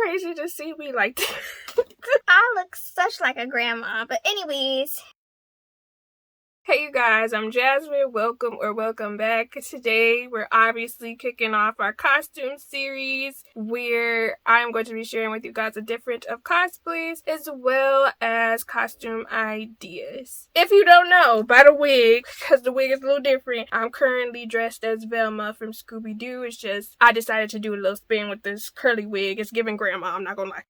crazy to see me like this. I look such like a grandma. But anyways. Hey you guys, I'm Jasmine. Welcome back. Today we're obviously kicking off our costume series where I'm going to be sharing with you guys a different of cosplays as well as costume ideas. If you don't know, by the wig, because the wig is a little different, I'm currently dressed as Velma from Scooby-Doo. It's just, I decided to do a little spin with this curly wig. It's giving grandma, I'm not gonna lie.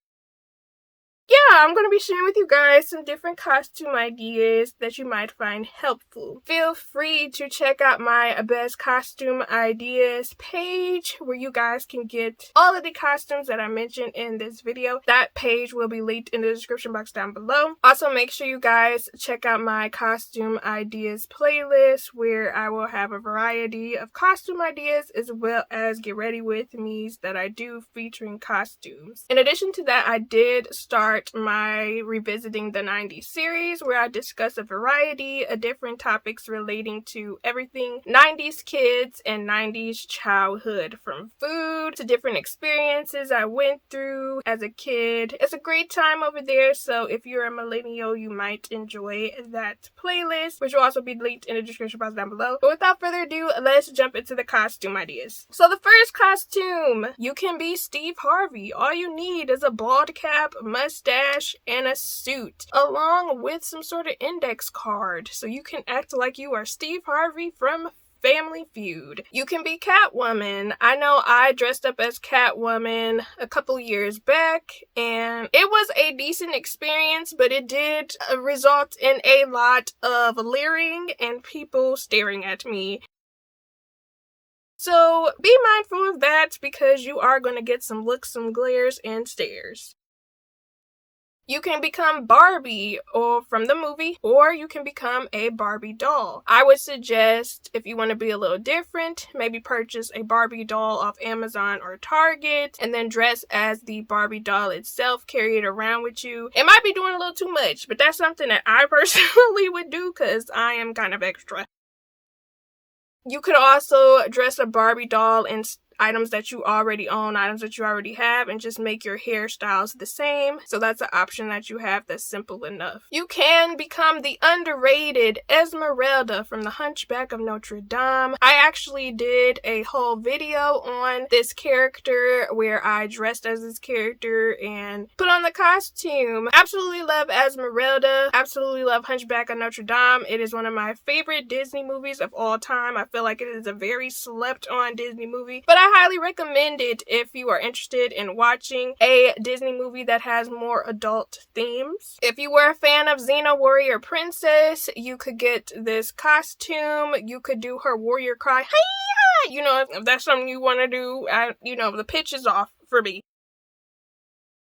Yeah, I'm going to be sharing with you guys some different costume ideas that you might find helpful. Feel free to check out my best costume ideas page where you guys can get all of the costumes that I mentioned in this video. That page will be linked in the description box down below. Also, make sure you guys check out my costume ideas playlist where I will have a variety of costume ideas as well as get ready with me's that I do featuring costumes. In addition to that, I did start my Revisiting the 90s series where I discuss a variety of different topics relating to everything 90s kids and 90s childhood, from food to different experiences I went through as a kid. It's a great time over there, so if you're a millennial, you might enjoy that playlist, which will also be linked in the description box down below. But without further ado, let's jump into the costume ideas. So the first costume, you can be Steve Harvey. All you need is a bald cap, mustache, and a suit, along with some sort of index card, so you can act like you are Steve Harvey from Family Feud. You can be Catwoman. I know I dressed up as Catwoman a couple years back, and it was a decent experience, but it did result in a lot of leering and people staring at me. So be mindful of that because you are going to get some looks, some glares, and stares. You can become Barbie or from the movie, or you can become a Barbie doll. I would suggest, if you want to be a little different, maybe purchase a Barbie doll off Amazon or Target and then dress as the Barbie doll itself, carry it around with you. It might be doing a little too much, but that's something that I personally would do because I am kind of extra. You could also dress a Barbie doll in items that you already own, items that you already have, and just make your hairstyles the same. So that's an option that you have that's simple enough. You can become the underrated Esmeralda from The Hunchback of Notre Dame. I actually did a whole video on this character where I dressed as this character and put on the costume. Absolutely love Esmeralda. Absolutely love Hunchback of Notre Dame. It is one of my favorite Disney movies of all time. I feel like it is a very slept on Disney movie, but I highly recommend it if you are interested in watching a Disney movie that has more adult themes. If you were a fan of Xena Warrior Princess, you could get this costume. You could do her warrior cry. Hi-ya! You know, if that's something you want to do, the pitch is off for me.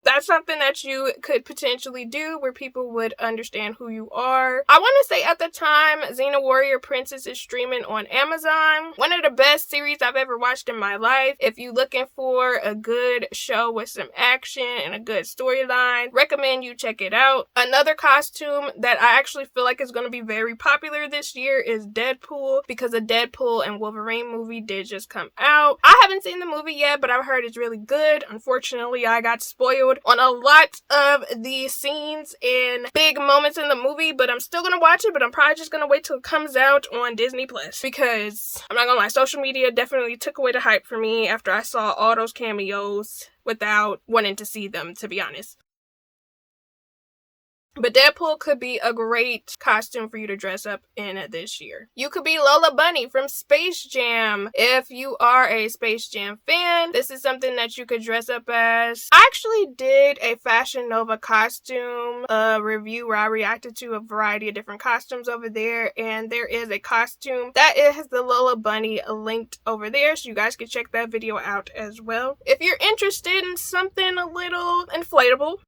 That's something that you could potentially do where people would understand who you are. I want to say at the time, Xena Warrior Princess is streaming on Amazon. One of the best series I've ever watched in my life. If you're looking for a good show with some action and a good storyline, recommend you check it out. Another costume that I actually feel like is going to be very popular this year is Deadpool, because a Deadpool and Wolverine movie did just come out. I haven't seen the movie yet, but I've heard it's really good. Unfortunately, I got spoiled on a lot of the scenes and big moments in the movie, but I'm still gonna watch it, but I'm probably just gonna wait till it comes out on Disney Plus, because I'm not gonna lie, social media definitely took away the hype for me after I saw all those cameos without wanting to see them, to be honest. But Deadpool could be a great costume for you to dress up in this year. You could be Lola Bunny from Space Jam. If you are a Space Jam fan, this is something that you could dress up as. I actually did a Fashion Nova costume review where I reacted to a variety of different costumes over there, and there is a costume that has the Lola Bunny linked over there, so you guys can check that video out as well. If you're interested in something a little inflatable,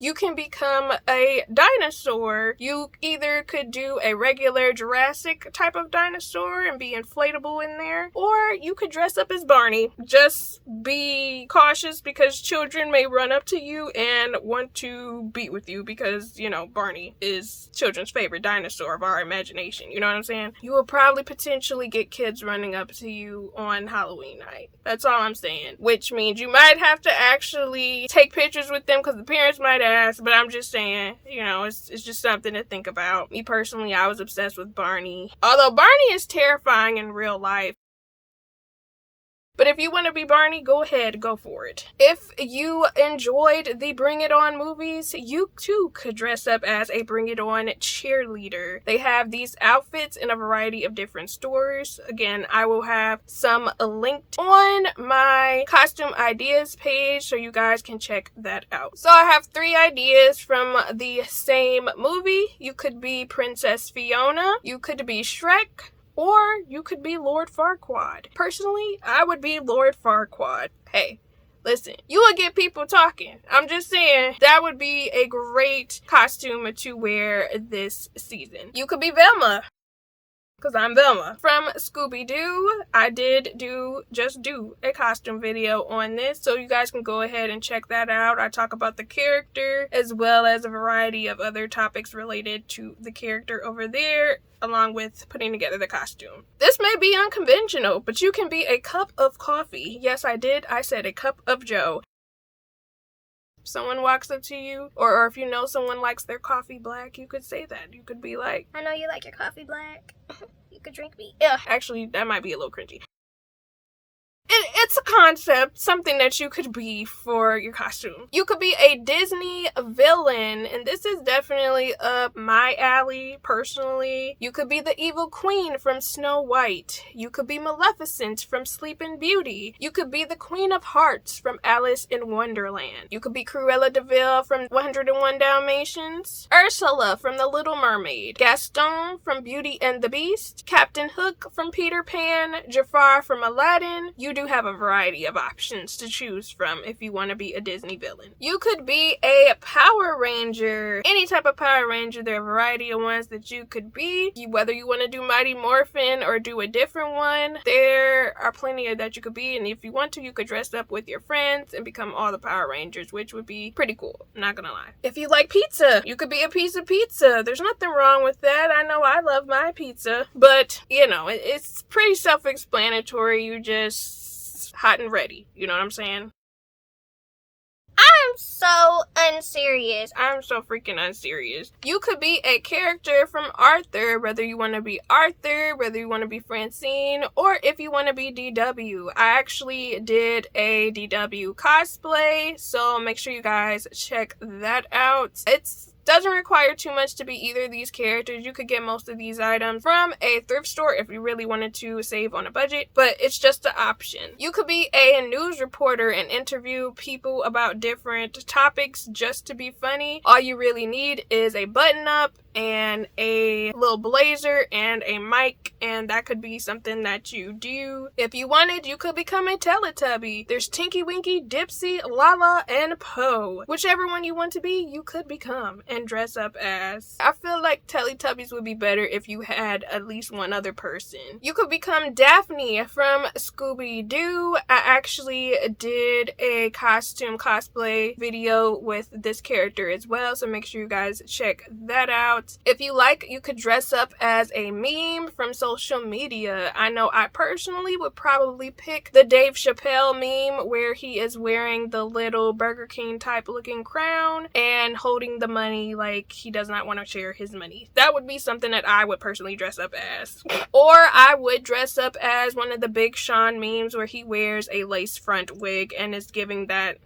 You can become a dinosaur. You either could do a regular Jurassic type of dinosaur and be inflatable in there, or you could dress up as Barney. Just be cautious because children may run up to you and want to beat with you because, you know, Barney is children's favorite dinosaur of our imagination. You know what I'm saying? You will probably potentially get kids running up to you on Halloween night. That's all I'm saying. Which means you might have to actually take pictures with them because the parents might ask, but I'm just saying, you know, it's just something to think about. Me personally, I was obsessed with Barney. Although Barney is terrifying in real life. But if you want to be Barney, go ahead, go for it. If you enjoyed the Bring It On movies, you too could dress up as a Bring It On cheerleader. They have these outfits in a variety of different stores. Again, I will have some linked on my costume ideas page so you guys can check that out. So I have 3 ideas from the same movie. You could be Princess Fiona, you could be Shrek, or you could be Lord Farquaad. Personally, I would be Lord Farquaad. Hey, listen, you would get people talking. I'm just saying, that would be a great costume to wear this season. You could be Velma, because I'm Velma. From Scooby-Doo, I did just do a costume video on this, so you guys can go ahead and check that out. I talk about the character, as well as a variety of other topics related to the character over there, along with putting together the costume. This may be unconventional, but you can be a cup of coffee. Yes, I did. I said a cup of joe. If someone walks up to you, or if you know someone likes their coffee black, you could say that. You could be like, I know you like your coffee black. You could drink me. yeah, actually, that might be a little cringy. It's a concept, something that you could be for your costume. You could be a Disney villain, and this is definitely up my alley, personally. You could be the evil queen from Snow White. You could be Maleficent from Sleeping Beauty. You could be the Queen of Hearts from Alice in Wonderland. You could be Cruella de Vil from 101 Dalmatians. Ursula from The Little Mermaid. Gaston from Beauty and the Beast. Captain Hook from Peter Pan. Jafar from Aladdin. You do have a variety of options to choose from if you want to be a Disney villain. You could be a Power Ranger. Any type of Power Ranger. There are a variety of ones that you could be. Whether you want to do Mighty Morphin or do a different one, there are plenty of that you could be. And if you want to, you could dress up with your friends and become all the Power Rangers, which would be pretty cool. I'm not gonna lie. If you like pizza, you could be a piece of pizza. There's nothing wrong with that. I know I love my pizza, but you know, it's pretty self-explanatory. You just hot and ready. You know what I'm saying? I'm so unserious. I'm so freaking unserious. You could be a character from Arthur, whether you want to be Arthur, whether you want to be Francine, or if you want to be DW. I actually did a DW cosplay, so make sure you guys check that out. Doesn't require too much to be either of these characters. You could get most of these items from a thrift store if you really wanted to save on a budget, but it's just an option. You could be a news reporter and interview people about different topics just to be funny. All you really need is a button up and a little blazer and a mic, and that could be something that you do. If you wanted, you could become a Teletubby. There's Tinky Winky, Dipsy, Lala, and Poe. Whichever one you want to be, you could become and dress up as. I feel like Teletubbies would be better if you had at least one other person. You could become Daphne from Scooby-Doo. I actually did a costume cosplay video with this character as well, so make sure you guys check that out. If you like, you could dress up as a meme from social media. I know I personally would probably pick the Dave Chappelle meme where he is wearing the little Burger King type looking crown and holding the money like he does not want to share his money. That would be something that I would personally dress up as. Or I would dress up as one of the Big Sean memes where he wears a lace front wig and is giving that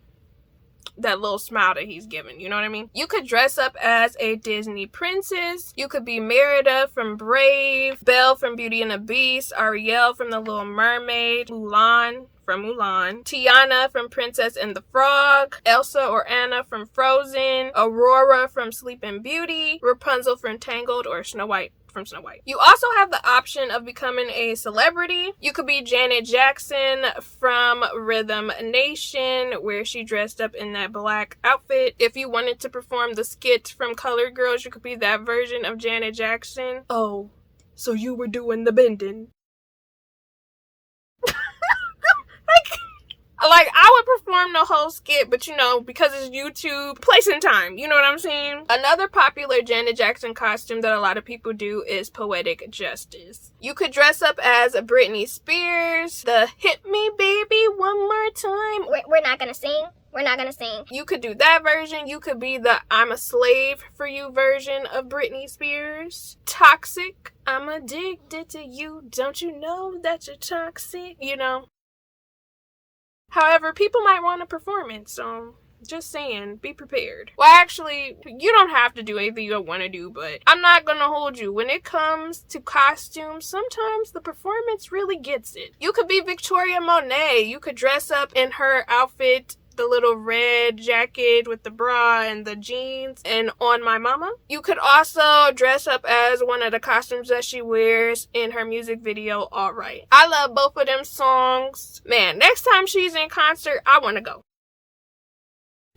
little smile that he's giving, you know what I mean? You could dress up as a Disney princess. You could be Merida from Brave, Belle from Beauty and the Beast, Ariel from The Little Mermaid, Mulan from Mulan, Tiana from Princess and the Frog, Elsa or Anna from Frozen, Aurora from Sleeping Beauty, Rapunzel from Tangled or Snow White from Snow White. You also have the option of becoming a celebrity. You could be Janet Jackson from Rhythm Nation, where she dressed up in that black outfit. If you wanted to perform the skit from Colored Girls, you could be that version of Janet Jackson. Oh, so you were doing the bending. Like, I would perform the whole skit, but you know, because it's YouTube, place and time, you know what I'm saying? Another popular Janet Jackson costume that a lot of people do is Poetic Justice. You could dress up as Britney Spears, the Hit Me Baby One More Time. We're not gonna sing. We're not gonna sing. You could do that version. You could be the I'm a Slave for You version of Britney Spears. Toxic. I'm addicted to you. Don't you know that you're toxic? You know. However, people might want a performance, so just saying, be prepared. Well, actually, you don't have to do anything you don't want to do, but I'm not gonna hold you. When it comes to costumes, sometimes the performance really gets it. You could be Victoria Monet. You could dress up in her outfit, the little red jacket with the bra and the jeans and On My Mama. You could also dress up as one of the costumes that she wears in her music video, Alright. I love both of them songs. Man, next time she's in concert, I want to go.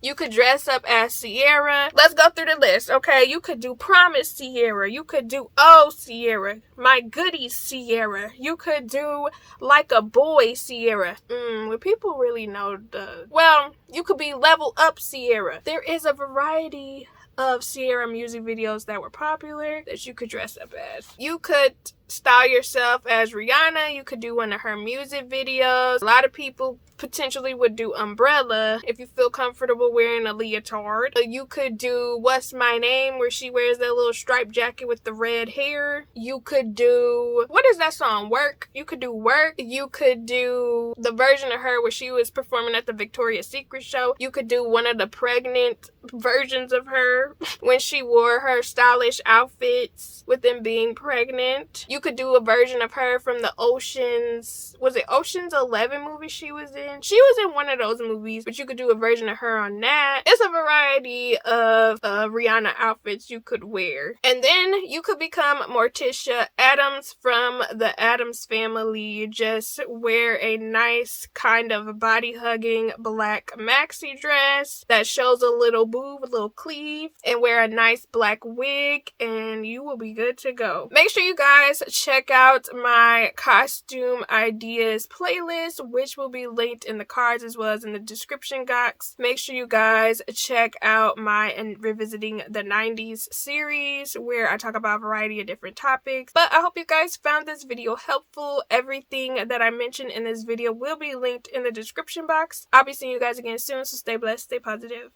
You could dress up as Sierra. Let's go through the list, okay? You could do Promise Sierra. You could do Oh Sierra. My Goodies Sierra. You could do Like a Boy Sierra. Would people really know well, you could be Level Up Sierra. There is a variety of Sierra music videos that were popular that you could dress up as. You could style yourself as Rihanna. You could do one of her music videos. A lot of people potentially would do Umbrella if you feel comfortable wearing a leotard. You could do What's My Name, where she wears that little striped jacket with the red hair. You could do, what is that song? Work. You could do Work. You could do the version of her where she was performing at the Victoria's Secret show. You could do one of the pregnant versions of her when she wore her stylish outfits with them being pregnant. You could do a version of her from the Ocean's 11 movie she was in. She was in one of those movies, but you could do a version of her on that. It's a variety of Rihanna outfits you could wear. And then you could become Morticia Addams from the Addams Family. Just wear a nice kind of body-hugging black maxi dress that shows a little boob, a little cleave, and wear a nice black wig, and you will be good to go. Make sure you guys check out my costume ideas playlist, which will be linked in the cards as well as in the description box. Make sure you guys check out my Revisiting the 90s series, where I talk about a variety of different topics. But I hope you guys found this video helpful. Everything that I mentioned in this video will be linked in the description box. I'll be seeing you guys again soon, so stay blessed, stay positive.